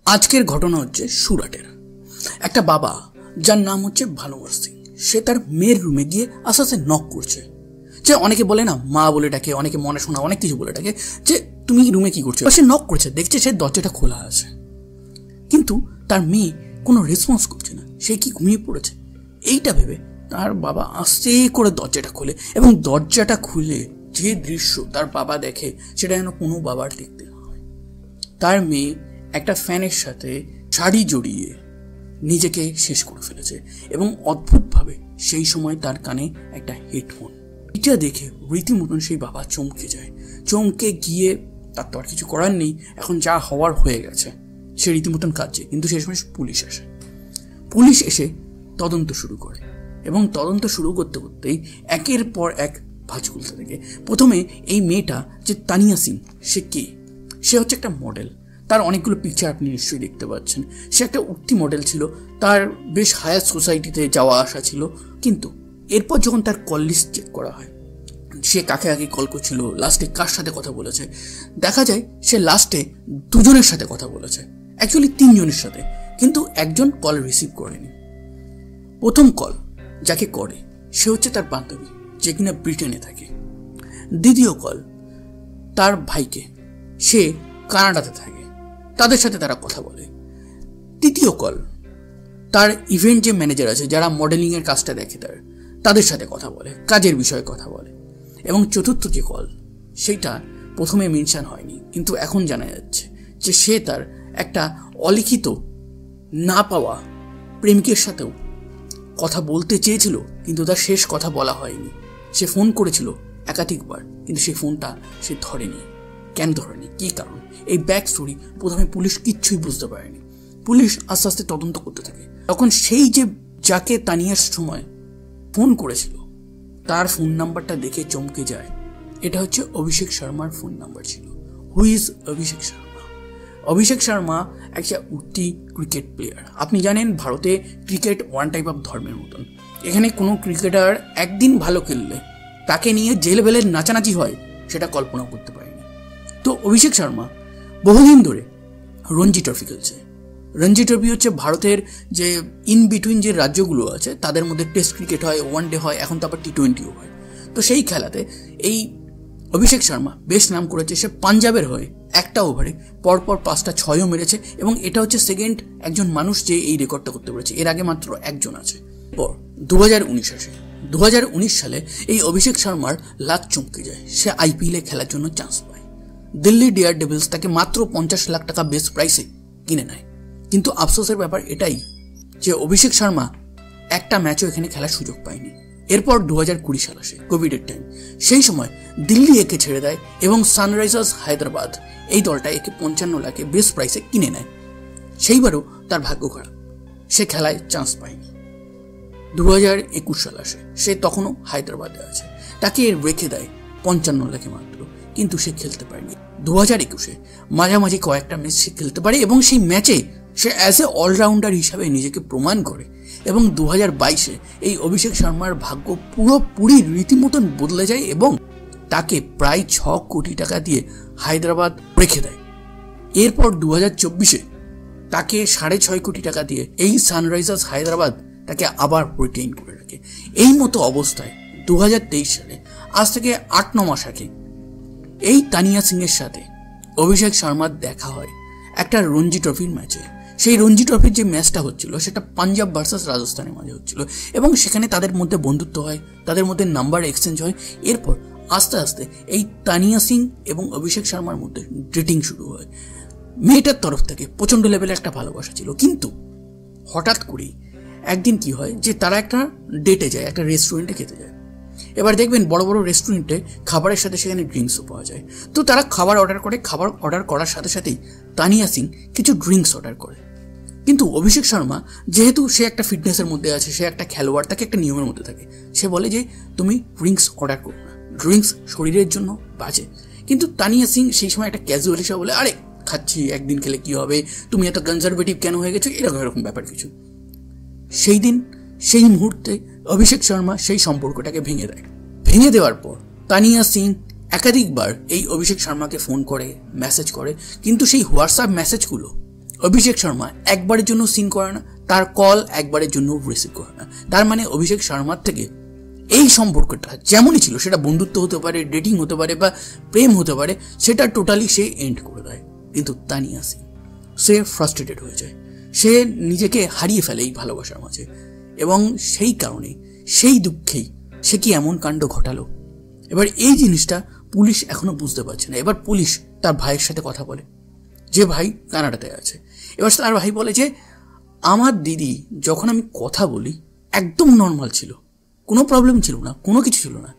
আজকের ঘটনা হচ্ছে সুরাটের একটা বাবা যার নাম হচ্ছে ভানুবর সিং। সে তার মেয়ের রুমে গিয়ে আস্তে আস্তে নক করছে। যে অনেকে বলে না মা বলে ডাকে, অনেকে মনে শোনা অনেক কিছু বলে ডাকে, যে তুমি রুমে কি করছো। সে নক করছে, দেখছে সে দরজাটা খোলা আছে, কিন্তু তার মেয়ে কোনো রেসপন্স করছে না। সে কি ঘুমিয়ে পড়েছে এইটা ভেবে তার বাবা আস্তে করে দরজাটা খোলে, এবং দরজাটা খুলে যে দৃশ্য তার বাবা দেখে সেটা যেন কোনো বাবার দেখতে হয়। তার মেয়ে একটা ফ্যানের সাথে শাড়ি জড়িয়ে নিজেকে শেষ করে ফেলেছে, এবং অদ্ভুতভাবে সেই সময় তার কানে একটা হেডফোন। এটা দেখে রীতিমতন সেই বাবা চমকে যায়। চমকে গিয়ে তার তো আর কিছু করার নেই, এখন যা হওয়ার হয়ে গেছে, সে রীতিমতন কাঁদছে। কিন্তু সেই সময় পুলিশ এসে তদন্ত শুরু করে, এবং তদন্ত শুরু করতে করতেই একের পর এক ভাঁজ খুলতে থাকে। প্রথমে এই মেয়েটা যে তানিয়া সিং, সে কে? সে হচ্ছে একটা মডেল। তার অনেকগুলো পিকচার আপনি নিশ্চয়ই দেখতে পাচ্ছেন। সে একটা উঠতি মডেল ছিল, তার বেশ হায়ার সোসাইটিতে যাওয়া আসা ছিল। কিন্তু এরপর যখন তার কল লিস্ট চেক করা হয়, সে কাকে কাকে কল করছিল, লাস্টে কার সাথে কথা বলেছে, দেখা যায় সে লাস্টে দুজনের সাথে কথা বলেছে, অ্যাকচুয়ালি তিনজনের সাথে, কিন্তু একজন কল রিসিভ করেনি। প্রথম কল যাকে করে সে হচ্ছে তার বান্ধবী, যে কিনা ব্রিটেনে থাকে। দ্বিতীয় কল তার ভাইকে, সে কানাডাতে থাকে, তাদের সাথে তারা কথা বলে। তৃতীয় কল তার ইভেন্ট যে ম্যানেজার আছে, যারা মডেলিংয়ের কাজটা দেখে তাদের সাথে কথা বলে, কাজের বিষয়ে কথা বলে। এবং চতুর্থ যে কল, সেইটা প্রথমে মেনশন হয়নি, কিন্তু এখন জানা যাচ্ছে যে সে তার একটা অলিখিত না পাওয়া প্রেমিকের সাথেও কথা বলতে চেয়েছিল, কিন্তু তার শেষ কথা বলা হয়নি। সে ফোন করেছিল একাধিকবার, কিন্তু সেই ফোনটা সে ধরেনি। কেন ধরেনি, কী কারণ, এই ব্যাক স্টোরি প্রথমে পুলিশ কিচ্ছুই বুঝতে পারেনি। পুলিশ আস্তে আস্তে তদন্ত করতে থাকে। তখন সেই যে যাকে তানিয়ার সময় ফোন করেছিল, তার ফোন নাম্বারটা দেখে চমকে যায়। এটা হচ্ছে অভিষেক শর্মার ফোন নাম্বার ছিল। Who is Abhishek Sharma? অভিষেক শর্মা একটা উঠতি ক্রিকেট প্লেয়ার। আপনি জানেন ভারতে ক্রিকেট ওয়ান টাইপ অফ ধর্মের মতন। এখানে কোনো ক্রিকেটার একদিন ভালো খেললে তাকে নিয়ে যে লেভেলের নাচানাচি হয় সেটা কল্পনা করতে পারিনি। তো অভিষেক শর্মা বহুদিন ধরে রঞ্জি ট্রফি খেলছে। রঞ্জি ট্রফি হচ্ছে ভারতের যে ইন বিটুইন যে রাজ্যগুলো আছে তাদের মধ্যে টেস্ট ক্রিকেট হয়, ওয়ান ডে হয়, এখন তো আবার টি20ও হয়। তো সেই খেলাতে এই অভিষেক শর্মা বেশ নাম করেছে। সে পাঞ্জাবের হয়ে একটা ওভারে পরপর 5টা 6ও মেরেছে, এবং এটা হচ্ছে সেকেন্ড একজন মানুষ যে এই রেকর্ডটা করতে পেরেছে। এর আগে মাত্র একজন আছে। পর 2019 আসে। 2019 সালে এই অভিষেক শর্মার লাক চমকে যায়। সে আইপিএলে খেলার জন্য চান্স পায়। দিল্লি ডেয়ার ডেভিলস তাকে মাত্র 50 লাখ টাকা বেস্ট প্রাইসে কিনে নেয়। কিন্তু আফসোসের ব্যাপার এটাই যে অভিষেক শর্মা একটা ম্যাচও এখানে খেলার সুযোগ পায়নি। এরপর 2020 সাল আসে, কোভিডের টাইম। সেই সময় দিল্লি একে ছেড়ে দেয়, এবং সানরাইজার্স হায়দ্রাবাদ এই দলটা একে 55 লাখে বেস্ট প্রাইসে কিনে নেয়। সেইবারও তার ভাগ্য খারাপ, সে খেলায় চান্স পায়নি। 2021 সাল আসে, সে তখনও হায়দ্রাবাদে আছে। তাকে রেখে দেয় 55 লাখে মাত্র, কিন্তু সে খেলতে পারেনি। 2021-এ মাঝামাঝি কয়েকটা ম্যাচ সে খেলতে পারে, এবং সেই ম্যাচে সে অ্যাজ এ অলরাউন্ডার হিসাবে নিজেকে প্রমাণ করে। এবং 2022-এ এই অভিষেক শর্মার ভাগ্য পুরোপুরি রীতিমতন বদলে যায়, এবং তাকে প্রায় 6 কোটি টাকা দিয়ে হায়দ্রাবাদ রেখে দেয়। এরপর 2024-এ তাকে 6.5 কোটি টাকা দিয়ে এই সানরাইজার্স হায়দ্রাবাদ তাকে আবার রিটেইন করে রাখে। এই মতো অবস্থায় 2023 সালে, আজ থেকে 8-9 মাস আগে, এই তানিয়া সিংয়ের সাথে অভিষেক শর্মার দেখা হয় একটা রঞ্জি ট্রফির ম্যাচে। সেই রঞ্জি ট্রফির যে ম্যাচটা হচ্ছিল সেটা পাঞ্জাব ভার্সেস রাজস্থানের মাঝে হচ্ছিল, এবং সেখানে তাদের মধ্যে বন্ধুত্ব হয়, তাদের মধ্যে নাম্বার এক্সচেঞ্জ হয়। এরপর আস্তে আস্তে এই তানিয়া সিং এবং অভিষেক শর্মার মধ্যে ডেটিং শুরু হয়। মেয়েটার তরফ থেকে প্রচণ্ড লেভেলের একটা ভালোবাসা ছিল, কিন্তু হঠাৎ করেই একদিন কি হয় যে তারা একটা ডেটে যায়, একটা রেস্টুরেন্টে খেতে যায়। এবার দেখবেন বড় বড় রেস্টুরেন্টে খাবারের সাথে সেখানে ড্রিঙ্কসও পাওয়া যায়। তো তারা খাবার অর্ডার করে, খাবার অর্ডার করার সাথে সাথেই তানিয়া সিং কিছু ড্রিঙ্কস অর্ডার করে। কিন্তু অভিষেক শর্মা যেহেতু সে একটা ফিটনেসের মধ্যে আছে, সে একটা খেলোয়াড়, তাকে একটা নিয়মের মধ্যে থাকে। সে বলে যে তুমি ড্রিঙ্কস অর্ডার করো না, ড্রিঙ্কস শরীরের জন্য বাজে। কিন্তু তানিয়া সিং সেই সময় একটা ক্যাজুয়াল হিসাবে বলে, আরে খাচ্ছি, একদিন খেলে কি হবে, তুমি এত কনজারভেটিভ কেন হয়ে গেছো, এরকম ব্যাপার কিছু। সেই দিন সেই মুহূর্তে অভিষেক শর্মা সেই সম্পর্কটাকে ভেঙে দেয়। ভেঙে দেওয়ার পর তানিয়া সিং একাধিকবার এই অভিষেক শর্মাকে ফোন করে, মেসেজ করে, কিন্তু সেই হোয়াটসঅ্যাপ মেসেজগুলো অভিষেক শর্মা একবারের জন্য সিন করে না, তার কল একবারের জন্য রিসিভ করে না। তার মানে অভিষেক শর্মার থেকে এই সম্পর্কটা যেমনই ছিল, সেটা বন্ধুত্ব হতে পারে, ডেটিং হতে পারে বা প্রেম হতে পারে, সেটা টোটালি সে এন্ড করে দেয়। কিন্তু তানিয়া সিং সে ফ্রাস্ট্রেটেড হয়ে যায়, সে নিজেকে হারিয়ে ফেলে এই ভালোবাসার মাঝে, এবং সেই কারণে সেই দুঃখেই সে কি এমন কাণ্ড ঘটালো। এবার এই জিনিসটা পুলিশ এখনো বুঝতে পারছে না। এবার পুলিশ তার ভাইয়ের সাথে কথা বলে, যে ভাই কানাডাতে আছে। এবার তার ভাই বলে যে আমার দিদি যখন আমি কথা বলি একদম নর্মাল ছিল, কোনো প্রবলেম ছিল না, কোনো কিছু ছিল না।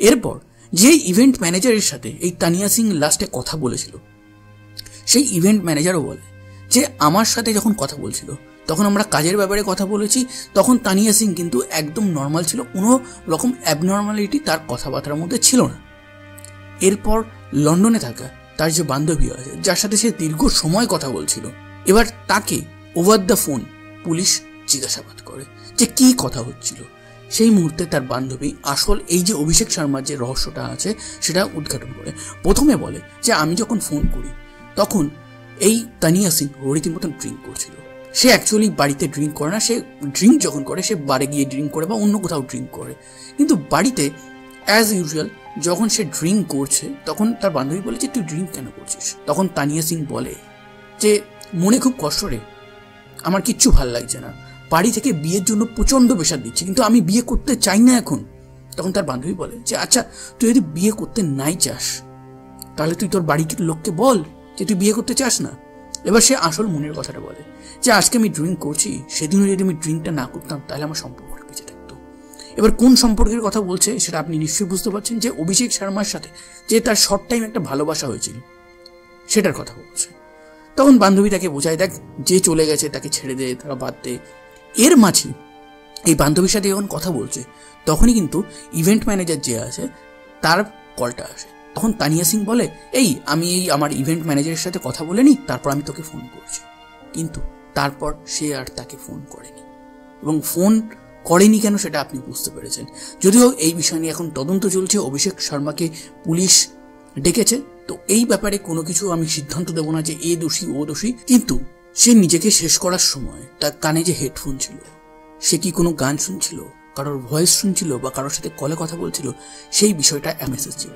এরপর যে ইভেন্ট ম্যানেজারের সাথে এই তানিয়া সিং লাস্টে কথা বলেছিল, সেই ইভেন্ট ম্যানেজারও বলে যে আমার সাথে যখন কথা বলছিল তখন আমরা কাজের ব্যাপারে কথা বলেছি, তখন তানিয়া সিং কিন্তু একদম নর্মাল ছিল, কোনো রকম অ্যাবনর্মালিটি তার কথাবার্তার মধ্যে ছিল না। এরপর লন্ডনে থাকা তার যে বান্ধবী আছে, যার সাথে সে দীর্ঘ সময় কথা বলছিল, এবার তাকে ওভার দ্য ফোন পুলিশ জিজ্ঞাসাবাদ করে যে কি কথা হচ্ছিল। সেই মুহূর্তে তার বান্ধবী আসল এই যে অভিষেক শর্মার যে রহস্যটা আছে সেটা উদ্ঘাটন করে। প্রথমে বলে যে আমি যখন ফোন করি তখন এই তানিয়া সিং রীতিমতন ড্রিঙ্ক করছিল। সে অ্যাকচুয়ালি বাড়িতে ড্রিঙ্ক করে না, সে ড্রিঙ্ক যখন করে সে বারে গিয়ে ড্রিঙ্ক করে বা অন্য কোথাও ড্রিঙ্ক করে, কিন্তু বাড়িতে অ্যাজ ইউজুয়াল যখন সে ড্রিঙ্ক করছে তখন তার বান্ধবী বলে যে তুই ড্রিঙ্ক কেন করছিস। তখন তানিয়া সিং বলে যে মনে খুব কষ্ট রে, আমার কিচ্ছু ভাল লাগছে না, বাড়ি থেকে বিয়ের জন্য প্রচণ্ড প্রেশার দিচ্ছে, কিন্তু আমি বিয়ে করতে চাই না এখন। তখন তার বান্ধবী বলে যে আচ্ছা তুই যদি বিয়ে করতে নাই চাস তাহলে তুই তোর বাড়ির লোককে বল যে তুই বিয়ে করতে চাস না। এবার সে আসল মনের কথাটা বলে যে আজকে আমি ড্রিঙ্ক করছি, সেদিনও যদি আমি ড্রিঙ্কটা না করতাম তাহলে আমার সম্পর্কটা বেঁচে থাকতো। এবার কোন সম্পর্কের কথা বলছে সেটা আপনি নিশ্চয়ই বুঝতে পারছেন, যে অভিষেক শর্মার সাথে যে তার শর্ট টাইম একটা ভালোবাসা হয়েছিল সেটার কথা বলছে। তখন বান্ধবী তাকে বোঝায়, দেখ যে চলে গেছে তাকে ছেড়ে দে, তারা বাদ দে। এর মাঝে এই বান্ধবীর সাথে যখন কথা বলছে তখনই কিন্তু ইভেন্ট ম্যানেজার যে আছে তার কলটা আসে। তখন তানিয়া সিং বলে আমি আমার ইভেন্ট ম্যানেজারের সাথে কথা বলে নি, তারপর আমি তোকে ফোন করছি। কিন্তু তারপর সে আর তাকে ফোন করেনি, এবং ফোন করেনি কেন সেটা আপনি বুঝতে পেরেছেন। যদিও এই বিষয় নিয়ে এখন তদন্ত চলছে, অভিষেক শর্মাকে পুলিশ ডেকেছে, তো এই ব্যাপারে কোনো কিছু আমি সিদ্ধান্ত দেব না যে এ দোষী ও দোষী। কিন্তু সে নিজেকে শেষ করার সময় তার কানে যে হেডফোন ছিল, সে কি কোনো গান শুনছিল, কারোর ভয়েস শুনছিল বা কারোর সাথে কলে কথা বলছিল, সেই বিষয়টা মেসেজ ছিল।